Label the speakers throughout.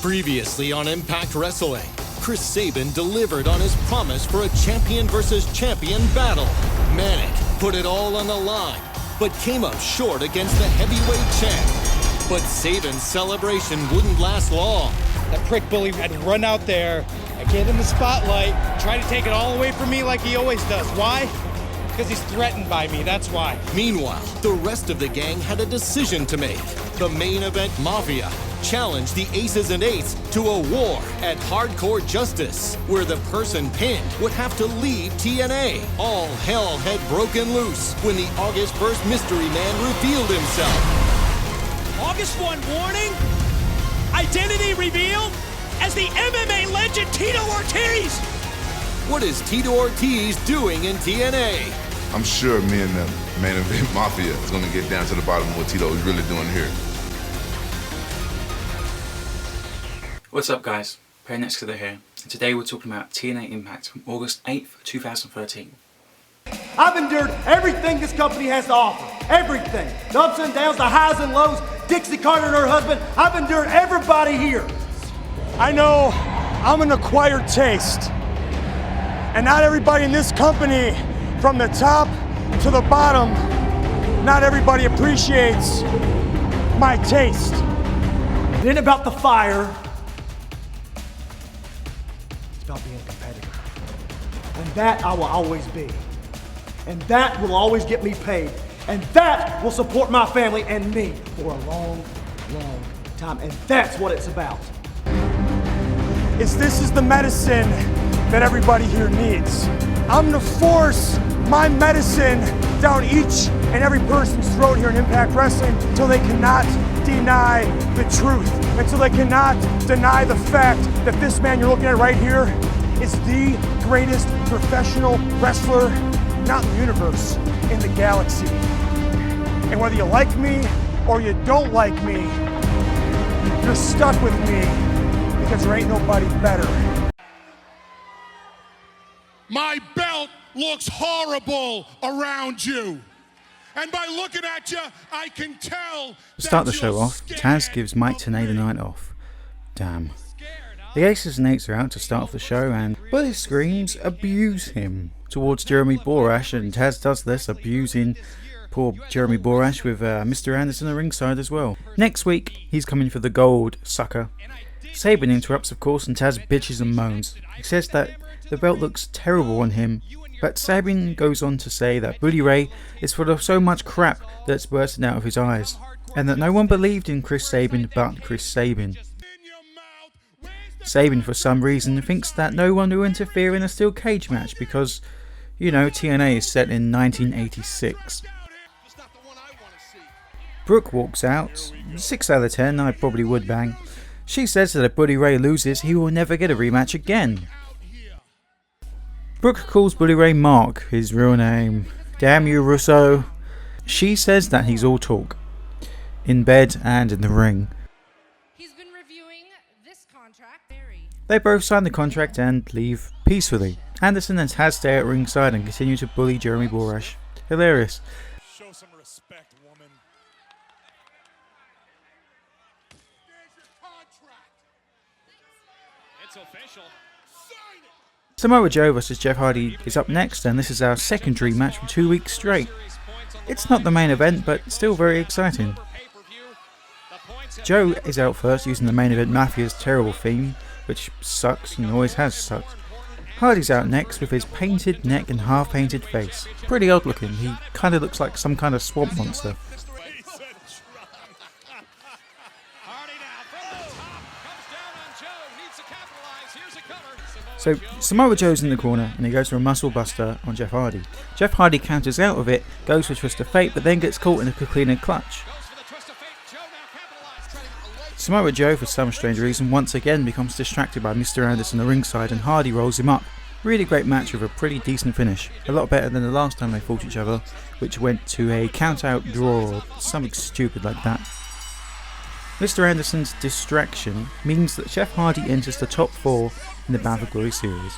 Speaker 1: Previously on Impact Wrestling, Chris Sabin delivered on his promise for a champion versus champion battle. Manic put it all on the line, but came up short against the heavyweight champ. But Sabin's celebration wouldn't last long.
Speaker 2: That prick bully had to run out there and get in the spotlight, try to take it all away from me like he always does. Why? Because he's threatened by me, that's why.
Speaker 1: Meanwhile, the rest of the gang had a decision to make. The main event Mafia challenged the Aces and Eights to a war at Hardcore Justice, where the person pinned would have to leave TNA. All hell had broken loose when the August 1st Mystery Man revealed himself.
Speaker 3: August 1 warning, identity revealed as the MMA legend Tito Ortiz.
Speaker 1: What is Tito Ortiz doing in TNA?
Speaker 4: I'm sure me and the main event Mafia is going to get down to the bottom of what Tito is really doing here.
Speaker 5: What's up guys, paynexkillers here, and today we're talking about TNA Impact from August 8th, 2013.
Speaker 6: I've endured everything this company has to offer. Everything. The ups and downs, the highs and lows, Dixie Carter and her husband. I've endured everybody here.
Speaker 2: I know I'm an acquired taste. And not everybody in this company, from the top to the bottom, not everybody appreciates my taste.
Speaker 6: It ain't about the fire. It's about being a competitor. And that I will always be. And that will always get me paid. And that will support my family and me for a long, long time. And that's what it's about.
Speaker 2: This is the medicine that everybody here needs. I'm gonna force my medicine down each and every person's throat here in Impact Wrestling until they cannot deny the truth, until they cannot deny the fact that this man you're looking at right here is the greatest professional wrestler, not in the universe, in the galaxy. And whether you like me or you don't like me, you're stuck with me because there ain't nobody better.
Speaker 7: My belt looks horrible around you. And by looking at you, I can tell.
Speaker 8: To start the show off, Taz gives Mike Tenay the night off. Damn. The Aces and Eights are out to start off the show, and Bully screams abuse him towards Jeremy Borash, and Taz does this, abusing poor Jeremy Borash with Mr. Anderson at ringside as well. Next week, he's coming for the gold, sucker. Sabin interrupts, of course, and Taz bitches and moans. He says that the belt looks terrible on him, but Sabin goes on to say that Bully Ray is full of so much crap that's bursting out of his eyes, and that no one believed in Chris Sabin but Chris Sabin. Sabin, for some reason, thinks that no one will interfere in a steel cage match because, you know, TNA is set in 1986. Brooke walks out. 6 out of 10, I probably would bang. She says that if Bully Ray loses, he will never get a rematch again. Brooke calls Bully Ray Mark, his real name. Damn you, Russo. She says that he's all talk, in bed and in the ring.
Speaker 9: He's been reviewing this contract.
Speaker 8: They both sign the contract and leave peacefully. Anderson and Taz stay at ringside and continue to bully Jeremy Borash. Hilarious.
Speaker 7: Show some respect, woman. There's your contract.
Speaker 3: It's official.
Speaker 7: Sign it.
Speaker 8: Samoa Joe vs Jeff Hardy is up next, and this is our secondary match from 2 weeks straight. It's not the main event, but still very exciting. Joe is out first using the main event Mafia's terrible theme, which sucks and always has sucked. Hardy's out next with his painted neck and half-painted face. Pretty odd looking, he kinda looks like some kind of swamp monster. So Samoa Joe's in the corner and he goes for a muscle buster on Jeff Hardy. Jeff Hardy counters out of it, goes for a twist of fate, but then gets caught in a clean and clutch. Samoa Joe, for some strange reason, once again becomes distracted by Mr. Anderson at ringside and Hardy rolls him up. Really great match with a pretty decent finish. A lot better than the last time they fought each other, which went to a count-out draw or something stupid like that. Mr. Anderson's distraction means that Jeff Hardy enters the top 4 in the Bound for Glory series.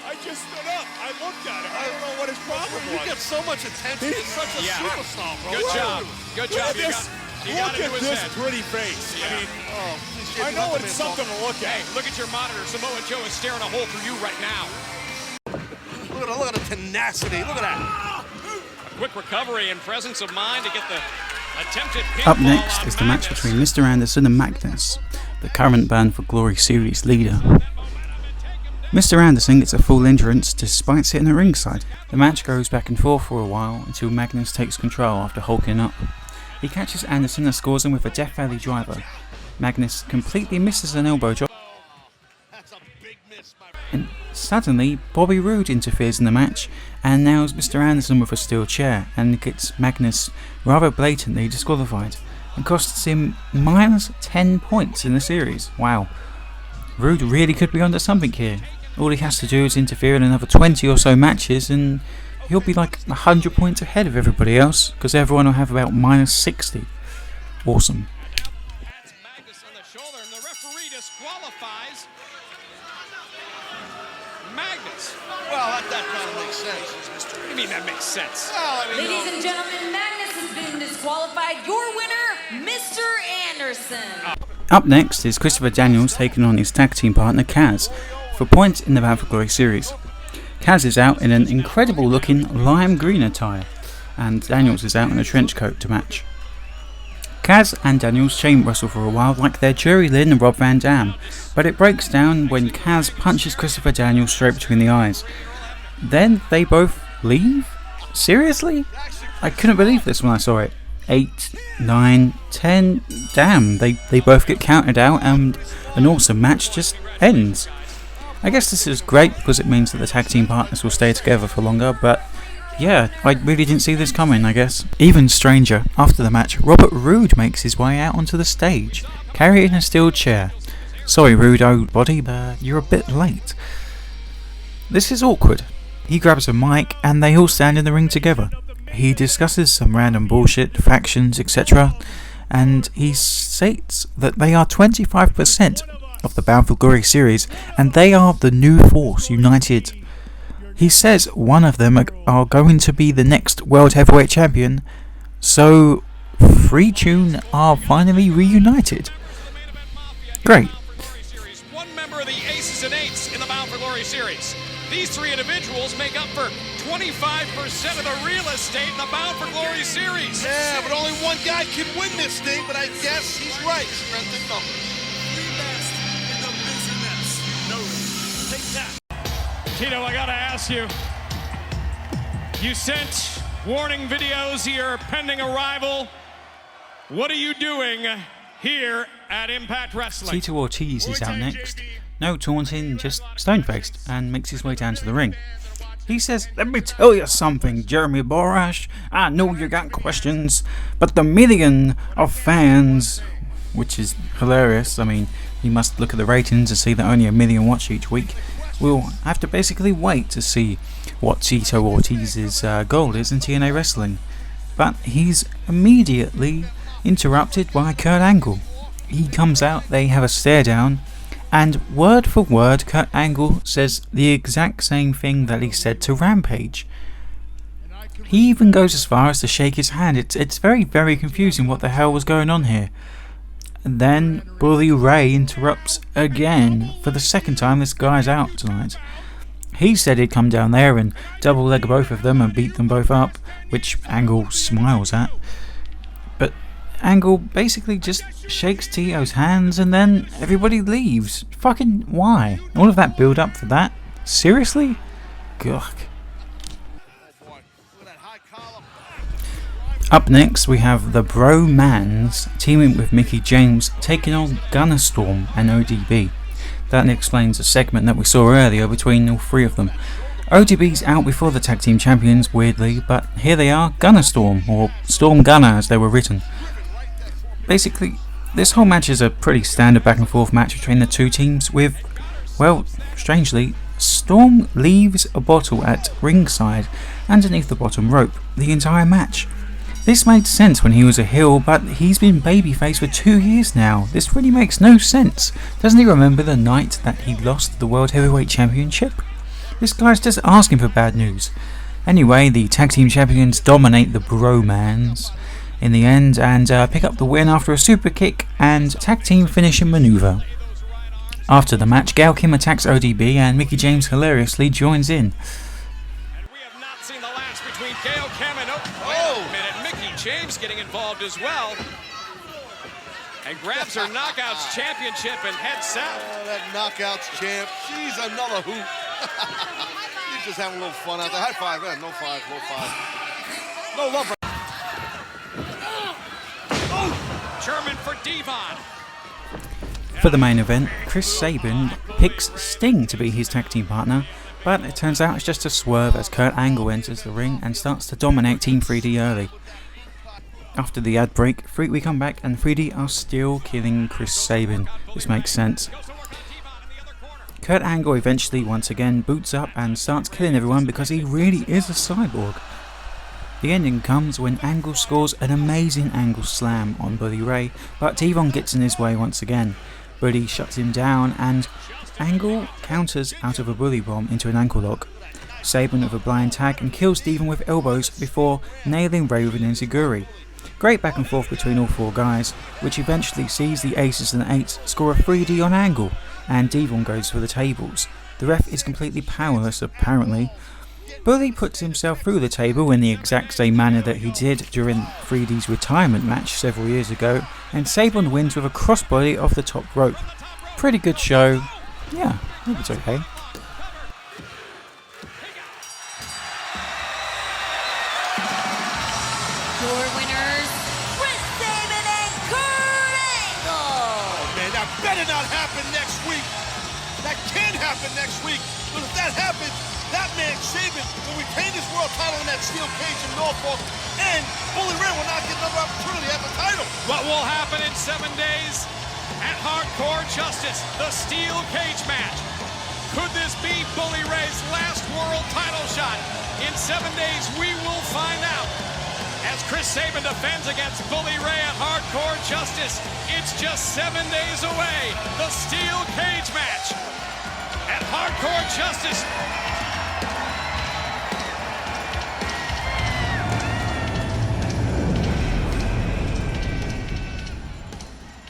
Speaker 7: I just stood up. I looked at him. I don't know what his problem was. He gets so much attention. He's such a superstar, bro.
Speaker 3: Good job. Good job.
Speaker 7: Look at this pretty face.
Speaker 3: Yeah.
Speaker 7: I mean, oh, he's
Speaker 3: I know it's something to look at. Hey, look at your monitor. Samoa Joe is staring a hole through you right now.
Speaker 10: Look at the tenacity. Look at that.
Speaker 3: A quick recovery and presence of mind to get the attempted pinfall.
Speaker 8: Up next is the match between Mr. Anderson and Magnus, the current Bound for Glory series leader. Mr. Anderson gets a full entrance despite sitting at ringside. The match goes back and forth for a while until Magnus takes control after hulking up. He catches Anderson and scores him with a Death Valley driver. Magnus completely misses an elbow drop. And suddenly, Bobby Roode interferes in the match and nails Mr. Anderson with a steel chair and gets Magnus rather blatantly disqualified and costs him minus 10 points in the series. Wow. Roode really could be onto something here. All he has to do is interfere in another 20 or so matches and he'll be like 100 points ahead of everybody else because everyone will have about minus 60. Awesome.
Speaker 3: That's Magnus on the shoulder and the referee disqualifies Magnus.
Speaker 10: Well, that kind of makes sense.
Speaker 3: What do you mean that makes sense?
Speaker 10: Well, I mean,
Speaker 11: Ladies and gentlemen, Magnus has been disqualified. Your winner, Mr. Anderson.
Speaker 8: Up next is Christopher Daniels taking on his tag team partner Kaz for points in the Bound for Glory series. Kaz is out in an incredible looking lime green attire and Daniels is out in a trench coat to match. Kaz and Daniels chain wrestle for a while like they're Jerry Lynn and Rob Van Dam, but it breaks down when Kaz punches Christopher Daniels straight between the eyes. Then they both leave? Seriously? I couldn't believe this when I saw it. 8, 9, 10, damn, they both get counted out and an awesome match just ends. I guess this is great because it means that the tag team partners will stay together for longer, but yeah, I really didn't see this coming, I guess. Even stranger, after the match, Robert Roode makes his way out onto the stage, carrying a steel chair. Sorry Roode, old body, but you're a bit late. This is awkward. He grabs a mic and they all stand in the ring together. He discusses some random bullshit, factions, etc. And he states that they are 25% of the Bound for Glory series and they are the new force united. He says one of them are going to be the next World Heavyweight Champion, so Free Tune are finally reunited. Great.
Speaker 3: One member of the Aces and Eights in the Bound for Glory series. These three individuals make up for 25% of the real estate in the Bound for Glory series.
Speaker 10: Yeah, but only one guy can win this thing, but I guess he's right. Strength in numbers.
Speaker 3: Tito, I gotta ask you, you sent warning videos here pending arrival. What are you doing here at Impact Wrestling?
Speaker 8: Tito Ortiz is out next. No taunting, just stone-faced, and makes his way down to the ring. He says, "Let me tell you something, Jeremy Borash. I know you got questions, but the million of fans," which is hilarious. I mean, you must look at the ratings and see that only 1 million watch each week. We'll have to basically wait to see what Tito Ortiz's goal is in TNA Wrestling. But he's immediately interrupted by Kurt Angle. He comes out, they have a stare down, and word for word Kurt Angle says the exact same thing that he said to Rampage. He even goes as far as to shake his hand. It's very, very confusing what the hell was going on here. Then Bully Ray interrupts again. For the second time this guy's out tonight. He said he'd come down there and double leg both of them and beat them both up, which Angle smiles at. But Angle basically just shakes Tito's hands and then everybody leaves. Fucking why? All of that build up for that? Seriously? Gugh. Up next we have the Bro-Mans teaming with Mickie James taking on Gunnerstorm and ODB. That explains a segment that we saw earlier between all three of them. ODB's out before the tag team champions, weirdly, but here they are, Gunnerstorm, or Storm Gunner as they were written. Basically, this whole match is a pretty standard back and forth match between the two teams with, well, strangely, Storm leaves a bottle at ringside underneath the bottom rope the entire match. This made sense when he was a heel, but he's been babyface for 2 years now. This really makes no sense. Doesn't he remember the night that he lost the World Heavyweight Championship? This guy's just asking for bad news. Anyway, the tag team champions dominate the Bro-Mans, in the end and pick up the win after a super kick and tag team finishing maneuver. After the match, Gail Kim attacks ODB and Mickie James hilariously joins in.
Speaker 3: And we have not seen the last between Gail Kim and wait a minute, Mickie James getting involved as well. And grabs her Knockouts Championship and heads south.
Speaker 10: Oh, that Knockouts champ. She's another hoop. He's just having a little fun out there. High five, man. No five, low five. No love.
Speaker 3: German for Devon.
Speaker 8: For the main event, Chris Sabin picks Sting to be his tag team partner, but it turns out it's just a swerve as Kurt Angle enters the ring and starts to dominate Team 3D early. After the ad break, we come back and 3D are still killing Chris Sabin. This makes sense. Kurt Angle eventually once again boots up and starts killing everyone because he really is a cyborg. The ending comes when Angle scores an amazing Angle slam on Bully Ray, but Devon gets in his way once again. Bully shuts him down and Angle counters out of a bully bomb into an ankle lock. Sabin with a blind tag and kills Devon with elbows before nailing Ray with an enziguri. Great back and forth between all four guys, which eventually sees the Aces and Eights score a 3D on Angle, and Devon goes for the tables. The ref is completely powerless apparently. Bully puts himself through the table in the exact same manner that he did during 3D's retirement match several years ago, and Sabin wins with a crossbody off the top rope. Pretty good show. Yeah, I think it's okay.
Speaker 11: Your winners, Chris Sabin and Kurt Angle.
Speaker 10: Oh, man, that better not happen next week. That can happen next week. But if that happens, that man Sabin will retain his world title in that steel cage in Norfolk, and Bully Ray will not get another opportunity at the title.
Speaker 3: What will happen in 7 days at Hardcore Justice, the steel cage match? Could this be Bully Ray's last world title shot? In 7 days, we will find out. As Chris Sabin defends against Bully Ray at Hardcore Justice, it's just 7 days away. The steel cage match at Hardcore Justice.